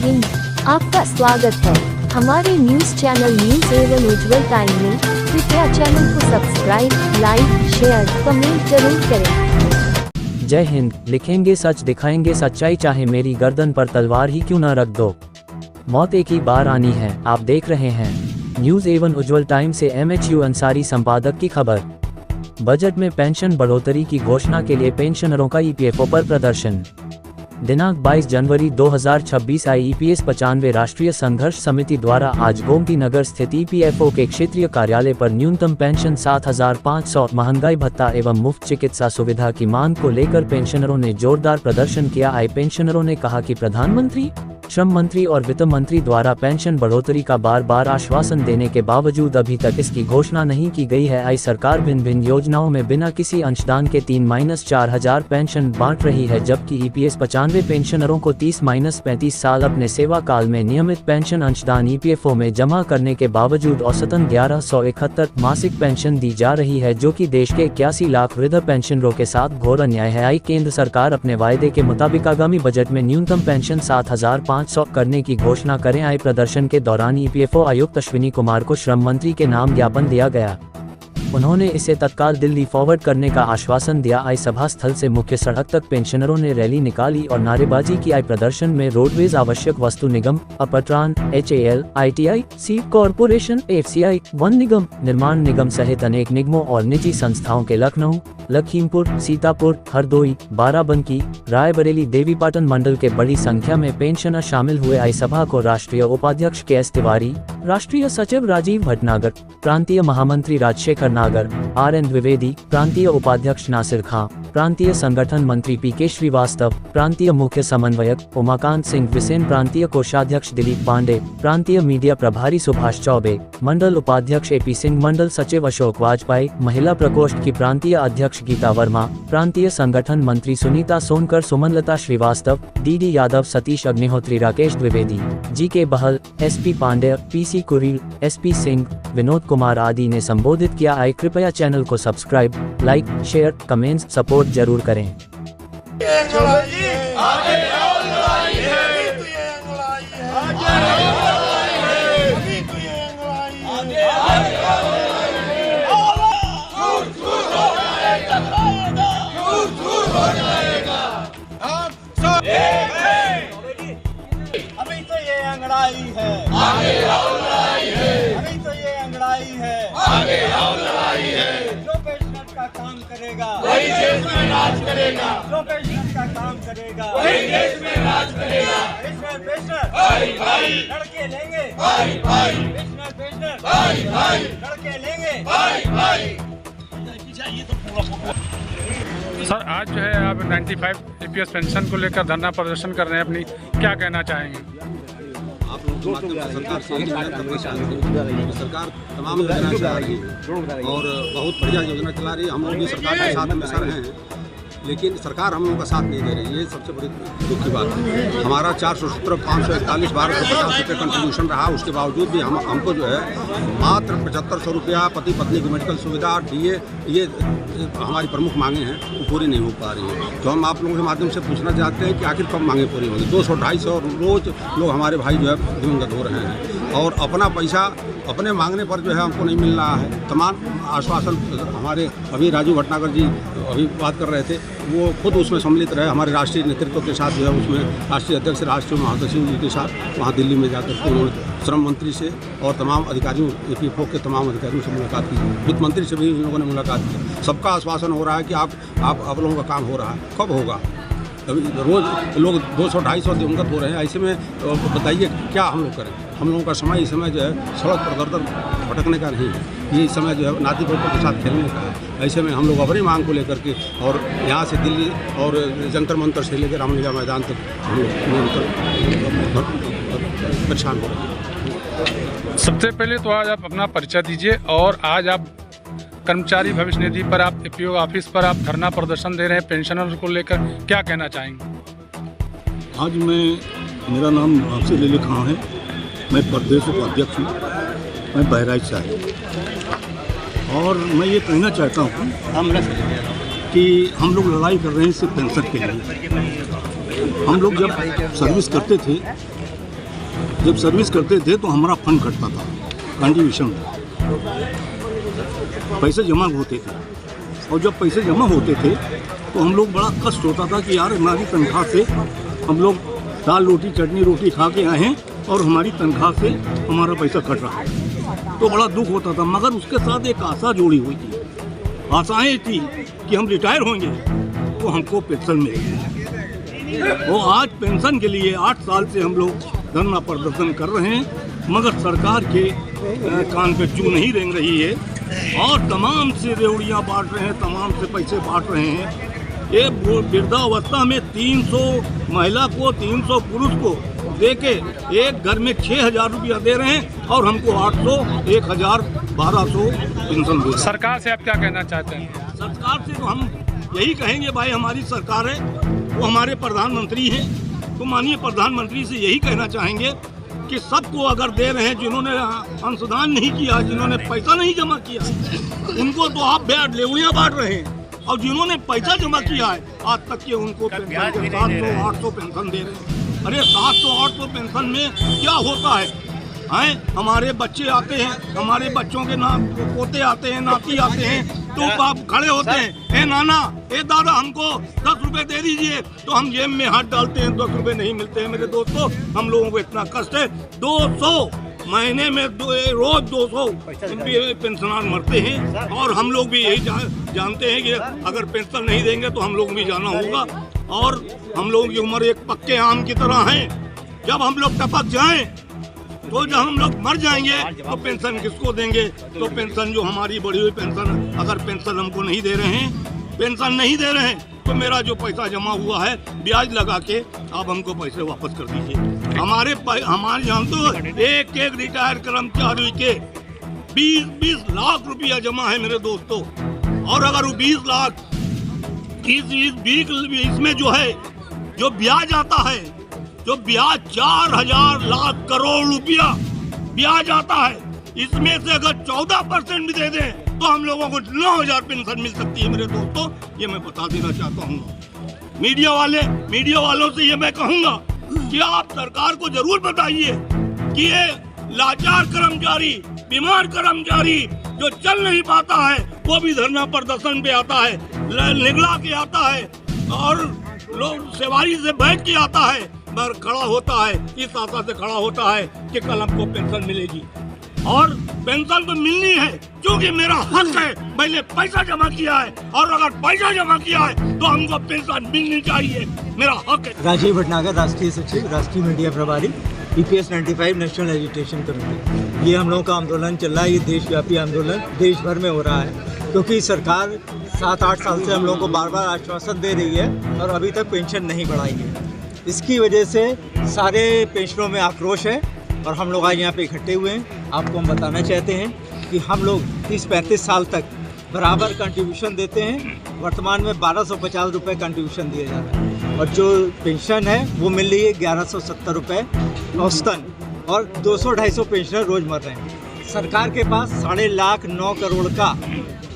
हिंद, आपका स्वागत है हमारे न्यूज चैनल न्यूज एवं उज्जवल टाइम में। कृपया चैनल को सब्सक्राइब, लाइक, शेयर, कमेंट जरूर करें। जय हिंद। लिखेंगे सच, दिखाएंगे सच्चाई, चाहे मेरी गर्दन पर तलवार ही क्यों न रख दो। मौत एक ही बार आनी है। आप देख रहे हैं न्यूज एवं उज्जवल टाइम से MHU अंसारी संपादक की खबर। बजट में पेंशन बढ़ोतरी की घोषणा के लिए पेंशनरों का EPFO पर प्रदर्शन। दिनांक 22 जनवरी 2026 IEPS 95 राष्ट्रीय संघर्ष समिति द्वारा आज गोमती नगर स्थित EPFO के क्षेत्रीय कार्यालय पर न्यूनतम पेंशन 7,500, महंगाई भत्ता एवं मुफ्त चिकित्सा सुविधा की मांग को लेकर पेंशनरों ने जोरदार प्रदर्शन किया। पेंशनरों ने कहा कि प्रधानमंत्री, श्रम मंत्री और वित्त मंत्री द्वारा पेंशन बढ़ोतरी का बार बार आश्वासन देने के बावजूद अभी तक इसकी घोषणा नहीं की गई है। सरकार भिन्न भिन्न योजनाओं में बिना किसी अंशदान के 3-4,000 पेंशन बांट रही है, जबकि EPS 95 पेंशनरों को 30-35 साल अपने सेवा काल में नियमित पेंशन अंशदान EPFO में जमा करने के बावजूद औसतन 1171 मासिक पेंशन दी जा रही है, जो कि देश के 81 लाख वृद्ध पेंशनरों के साथ घोर अन्याय है। केंद्र सरकार अपने वायदे के मुताबिक आगामी बजट में न्यूनतम पेंशन 7,500 करने की घोषणा करें। प्रदर्शन के दौरान EPFO आयुक्त अश्विनी कुमार को श्रम मंत्री के नाम ज्ञापन दिया गया। उन्होंने इसे तत्काल दिल्ली फॉरवर्ड करने का आश्वासन दिया। सभा स्थल से मुख्य सड़क तक पेंशनरों ने रैली निकाली और नारेबाजी की। प्रदर्शन में रोडवेज आवश्यक वस्तु निगम, Uptron, HAL, ITI, seed corporation, FCI, वन निगम, निर्माण निगम सहित अनेक निगमों और निजी संस्थाओं के लखनऊ, लखीमपुर, सीतापुर, हरदोई, बाराबंकी, रायबरेली, देवीपाटन मंडल के बड़ी संख्या में पेंशनर शामिल हुए। सभा को राष्ट्रीय उपाध्यक्ष KS तिवारी, राष्ट्रीय सचिव राजीव भटनागर, प्रांतीय महामंत्री राजशेखर नागर, RN द्विवेदी, प्रांतीय उपाध्यक्ष नासिर खां, प्रांतीय संगठन मंत्री PK श्रीवास्तव, प्रांतीय मुख्य समन्वयक उमाकांत सिंह बिसेन, प्रांतीय कोषाध्यक्ष दिलीप पांडे, प्रांतीय मीडिया प्रभारी सुभाष चौबे, मंडल उपाध्यक्ष AP सिंह, मंडल सचिव अशोक वाजपेयी, महिला प्रकोष्ठ की प्रांतीय अध्यक्ष गीता वर्मा, प्रांतीय संगठन मंत्री सुनीता सोनकर, सुमनलता श्रीवास्तव, DD यादव, सतीश अग्निहोत्री, राकेश द्विवेदी, GK बहल, SP Pandey, PC Kureel, SP Singh, Vinod Kumar आदि ने संबोधित किया। कृपया चैनल को subscribe, like, share, comments, support जरूर करें। अभी तो ये अंगड़ाई है, आगे आओ लड़ाई है। अभी तो ये अंगड़ाई है, आगे आओ लड़ाई है। जो पेशेंट का काम करेगा वही देश में राज करेगा। जो पेशेंट का काम करेगा वही देश में राज करेगा। इसमें पेशेंट भाई भाई लड़के लेंगे, भाई भाई इसमें पेशेंट भाई भाई लड़के लेंगे, भाई भाई। सर, आज जो है आप 95 EPS पेंशन को लेकर धरना प्रदर्शन कर रहे हैं, अपनी क्या कहना चाहेंगे? आप लोगों के माध्यम से सरकार से करना चाहेंगे। सरकार तमाम योजना चला रही है और बहुत बढ़िया योजना चला रही है। हम लोग भी सरकार के साथ हमेशा रहे हैं, लेकिन सरकार हम लोगों का साथ नहीं दे रही है। ये सबसे बड़ी दुख की बात है। हमारा 470, 541, 1250 रुपये कंट्रीब्यूशन रहा, उसके बावजूद भी हमको जो है मात्र 7500 रुपया पति पत्नी की मेडिकल सुविधा, DA, ये हमारी प्रमुख मांगे हैं, वो पूरी नहीं हो पा रही है। तो हम आप लोगों के माध्यम से पूछना चाहते हैं कि आखिर कब मांगे पूरी होंगी। 200-250 रोज लोग हमारे भाई जो है दिवंगत हो रहे हैं और अपना पैसा अपने मांगने पर जो है हमको नहीं मिल रहा है। तमाम आश्वासन हमारे अभी राजीव भटनागर जी अभी बात कर रहे थे, वो खुद उसमें सम्मिलित रहे हमारे राष्ट्रीय नेतृत्व के साथ, जो है उसमें राष्ट्रीय अध्यक्ष, राष्ट्रीय महासचिव जी के साथ वहाँ दिल्ली में जाकर के उन्होंने श्रम मंत्री से और तमाम अधिकारियों, EPFO के तमाम अधिकारियों से मुलाकात की। वित्त मंत्री से भी उन लोगों ने मुलाकात की। सबका आश्वासन हो रहा है कि आप लोगों का काम हो रहा है। कब होगा? अभी रोज़ लोग 200-250 दिवंगत हो रहे हैं। ऐसे में बताइए क्या हम लोग करें? हम लोगों का समय इस समय जो है सड़क पर दर भटकने का नहीं है, ये समय जो है नाती पोतों के साथ खेलने का है। ऐसे में हम लोग अपनी मांग को लेकर के और यहाँ से दिल्ली और जंतर मंतर से लेकर रामलीला मैदान तक हम लोग परेशान हो रहे हैं। सबसे पहले तो आज आप अपना परिचय दीजिए और आज आप कर्मचारी भविष्य निधि पर आप EPFO ऑफिस पर आप धरना प्रदर्शन दे रहे हैं, पेंशनर को लेकर क्या कहना चाहेंगे? आज मेरा नाम आपसे लिली खां है, मैं प्रदेश उपाध्यक्ष हूँ, मैं बहराइच से आया और मैं ये कहना चाहता हूँ कि हम लोग लड़ाई कर रहे हैं सिर्फ पेंशन के लिए। हम लोग जब सर्विस करते थे जब सर्विस करते थे तो हमारा फंड कटता था, कंट्रीब्यूशन पैसे जमा होते थे, और जब पैसे जमा होते थे तो हम लोग बड़ा कष्ट होता था कि यार हमारी तनख्वाह से हम लोग दाल रोटी चटनी रोटी खा के आए हैं और हमारी तनख्वाह से हमारा पैसा कट रहा है, तो बड़ा दुख होता था। मगर उसके साथ एक आशा जोड़ी हुई थी, आशाएं थी कि हम रिटायर होंगे तो हमको पेंशन मिलेगी। वो आज पेंशन के लिए 8 साल से हम लोग धरना प्रदर्शन कर रहे हैं, मगर सरकार के कान पे जू नहीं रेंग रही है और तमाम से रेवड़ियाँ बांट रहे हैं, तमाम से पैसे बांट रहे हैं। ये वृद्धावस्था में 300 महिला को 300 पुरुष को दे के एक घर में 6,000 रुपया दे रहे हैं और हमको 800, 1,000, 1,200 पेंशन दे। सरकार से आप क्या कहना चाहते हैं? सरकार से तो हम यही कहेंगे, भाई हमारी सरकार है, वो हमारे प्रधानमंत्री हैं, तो माननीय प्रधानमंत्री से यही कहना चाहेंगे कि सबको अगर दे रहे हैं, जिन्होंने अंशदान नहीं किया, जिन्होंने पैसा नहीं जमा किया, उनको तो आप लेवड़ियाँ बांट रहे हैं, और जिन्होंने पैसा जमा किया है आज तक के उनको पेंशन 700-800 पेंशन दे रहे हैं। अरे 700-800 पेंशन में क्या होता है? हमारे बच्चे आते हैं, हमारे बच्चों के पोते आते हैं, नाती आते हैं, तो आप खड़े होते हैं, ए नाना, ए दादा, हमको 10 रुपए दे दीजिए, तो हम जेब में हाथ डालते हैं, 10 रुपए नहीं मिलते हैं। मेरे दोस्तों, हम लोगों को इतना कष्ट है, 200 महीने में रोज 200 पेंशनर मरते हैं, और हम लोग भी यही जानते हैं कि अगर पेंशन नहीं देंगे तो हम लोग भी जाना होगा, और हम लोगों की उम्र एक पक्के आम की तरह है। जब हम लोग टपक जाएं तो जब हम लोग मर जाएंगे तो पेंशन किसको देंगे? तो पेंशन जो हमारी बढ़ी हुई पेंशन, अगर पेंशन हमको नहीं दे रहे हैं, पेंशन नहीं दे रहे हैं, तो मेरा जो पैसा जमा हुआ है ब्याज लगा के आप हमको पैसे वापस कर दीजिए। हमारे जानते हो, एक रिटायर कर्मचारी के 20 लाख रुपया जमा है मेरे दोस्तों, और अगर वो 20 लाख इसमें जो है जो ब्याज आता है, जो ब्याज 4,000 लाख करोड़ रुपया ब्याज आता है, इसमें से अगर 14% भी दे दें तो हम लोगों को 9,000 पेंशन मिल सकती है मेरे दोस्तों। ये मैं बता देना चाहता हूँ। मीडिया वालों से ये मैं कहूँगा कि आप सरकार को जरूर बताइए कि ये लाचार कर्मचारी, बीमार कर्मचारी जो चल नहीं पाता है, वो भी धरना प्रदर्शन पे आता है, निगला के आता है, और लोग सवारी से बैठ के आता है, पर खड़ा होता है, इस आशा से खड़ा होता है कि कल हमको पेंशन मिलेगी, और पेंशन तो मिलनी है क्योंकि मेरा हक है, मैंने पैसा जमा किया है, और अगर पैसा जमा किया है तो हमको पेंशन मिलनी चाहिए, मेरा हक है। राजीव भटनागर, राष्ट्रीय सचिव, राष्ट्रीय मीडिया प्रभारी, EPS 95 नेशनल एजुटेशन कमेटी। ये हम लोगों का आंदोलन चल रहा है, ये देशव्यापी आंदोलन देश भर में हो रहा है, क्योंकि सरकार 7-8 साल से हम लोगों को बार-बार आश्वासन दे रही है और अभी तक पेंशन नहीं बढ़ाई है। इसकी वजह से सारे पेंशनरों में आक्रोश है, और हम लोग आज यहाँ पे इकट्ठे हुए हैं। आपको हम बताना चाहते हैं कि हम लोग 30-35 साल तक बराबर कंट्रीब्यूशन देते हैं। वर्तमान में 1250 रुपये कंट्रीब्यूशन दिया जा रहा है, और जो पेंशन है वो मिल रही है 1170 रुपये औसतन, और 200-250 पेंशनर रोज़ मर रहे हैं। सरकार के पास 9.5 करोड़ का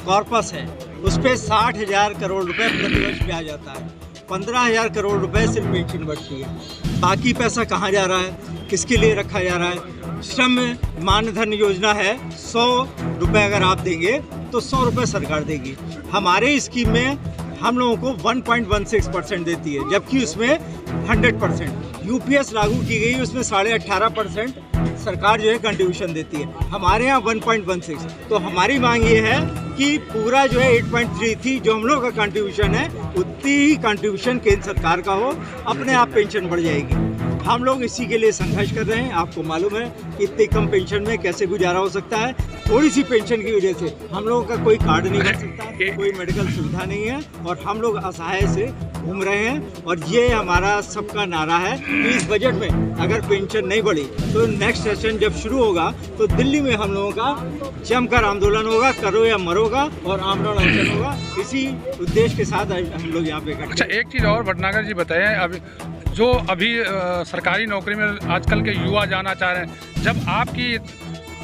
कॉर्पस है, उस पर 60,000 करोड़ रुपये प्रतिवर्ष ब्याज आता है, 15,000 करोड़ रुपए सिर्फ पेंशन बढ़ती है। बाकी पैसा कहाँ जा रहा है, किसके लिए रखा जा रहा है? श्रम मानधन योजना है, 100 रुपये अगर आप देंगे तो 100 रुपये सरकार देगी। हमारे स्कीम में हम लोगों को 1.16% देती है, जबकि उसमें 100% UPS लागू की गई, उसमें 18.5% सरकार जो है कंट्रीब्यूशन देती है, हमारे यहाँ 1.16। तो हमारी मांग ये है कि पूरा जो है 8.33 जो हम लोग का कंट्रीब्यूशन है, उतनी ही कंट्रीब्यूशन केंद्र सरकार का हो, अपने आप पेंशन बढ़ जाएगी। हम लोग इसी के लिए संघर्ष कर रहे हैं। आपको मालूम है कि इतनी कम पेंशन में कैसे गुजारा हो सकता है। थोड़ी सी पेंशन की वजह से हम लोगों का कोई कार्ड नहीं बन सकता, कोई मेडिकल सुविधा नहीं है, और हम लोग असहाय से घूम रहे हैं। और ये हमारा सबका नारा है कि इस बजट में अगर पेंशन नहीं बढ़ी तो नेक्स्ट सेशन जब शुरू होगा तो दिल्ली में हम लोगों का जमकर आंदोलन होगा, करो या मरोगा, और आमरण अनशन होगा। इसी उद्देश्य के साथ हम लोग यहाँ पे इकट्ठे। अच्छा, एक चीज़ और भटनागर जी बताएं, अभी सरकारी नौकरी में आजकल के युवा जाना चाह रहे हैं, जब आपकी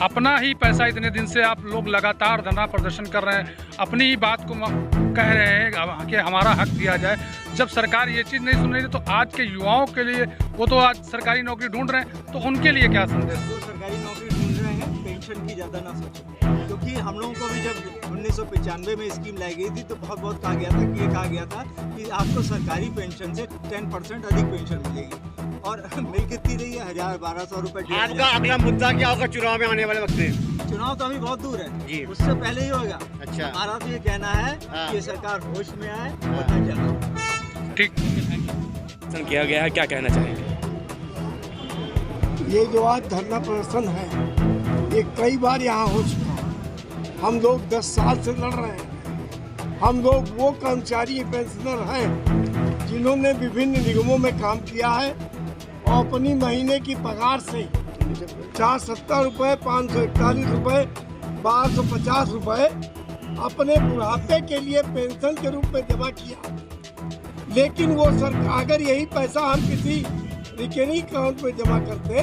अपना ही पैसा इतने दिन से आप लोग लगातार धरना प्रदर्शन कर रहे हैं, अपनी ही बात को कह रहे हैं कि हमारा हक दिया जाए, जब सरकार ये चीज़ नहीं सुन रही तो आज के युवाओं के लिए, वो तो आज सरकारी नौकरी ढूंढ रहे हैं, तो उनके लिए क्या संदेश? जो सरकारी नौकरी ढूंढ रहे हैं पेंशन की ज़्यादा ना सोचें, क्योंकि हम लोगों को भी जब 1995 में स्कीम लाई गई थी तो बहुत कहा गया था कि ये कहा गया था कि आपको सरकारी पेंशन से 10% अधिक पेंशन मिलेगी, और मिल कितनी रही है? 1000-1200 रुपये। आपका अगला मुद्दा क्या होगा चुनाव में आने वाले वक्त में? चुनाव तो अभी बहुत दूर है जी, उससे पहले ही होगा। अच्छा, हमारा तो ये कहना है हाँ। कि सरकार होश में आए और न जाए। ठीक, किया गया है, क्या कहना चाहेंगे? ये जो आज धरना प्रदर्शन है ये कई बार यहाँ हो चुका है। हम लोग 10 साल से लड़ रहे हैं। हम लोग वो कर्मचारी पेंशनर हैं जिन्होंने विभिन्न निगमों में काम किया है और अपनी महीने की पगार से 470 रुपये, 541 रुपये, 1250 रुपये अपने बुढ़ापे के लिए पेंशन के रूप में जमा किया। लेकिन वो सरकार, अगर यही पैसा हम किसी रिकरिंग अकाउंट में जमा करते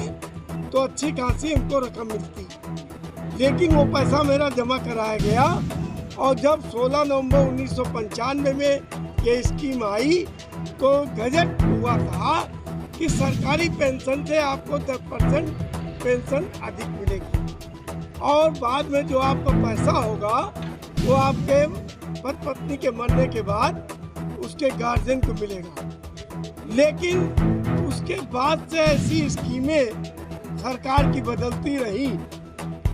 तो अच्छी खासी हमको रकम मिलती, लेकिन वो पैसा मेरा जमा कराया गया। और जब 16 नवंबर 1995 में ये स्कीम आई तो गजट हुआ था कि सरकारी पेंशन से आपको 10% पेंशन अधिक मिलेगी, और बाद में जो आपका पैसा होगा वो आपके पति पत्नी के मरने के बाद उसके गार्जियन को मिलेगा। लेकिन उसके बाद से ऐसी स्कीमें सरकार की बदलती रही,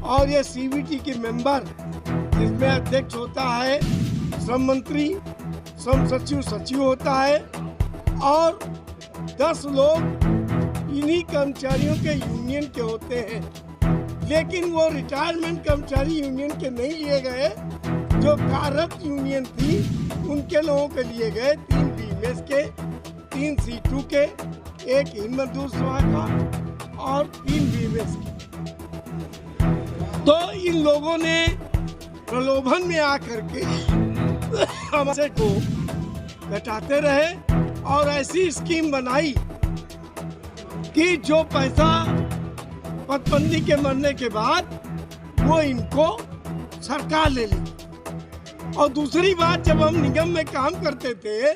और ये सीबीटी के मेंबर, जिसमें अध्यक्ष होता है श्रम मंत्री, श्रम सचिव सचिव होता है, और 10 लोग इन्हीं कर्मचारियों के यूनियन के होते हैं। लेकिन वो रिटायरमेंट कर्मचारी यूनियन के नहीं लिए गए, जो कार्यरत यूनियन थी उनके लोगों के लिए गए, 3 बीएमएस के, 3 C2 के, 1 हिंद मजदूर सभा का और 3 बीएमएस के। तो इन लोगों ने प्रलोभन में आकर के हमसे को घटाते रहे और ऐसी स्कीम बनाई कि जो पैसा पतबंदी के मरने के बाद वो इनको सरकार ले ली। और दूसरी बात, जब हम निगम में काम करते थे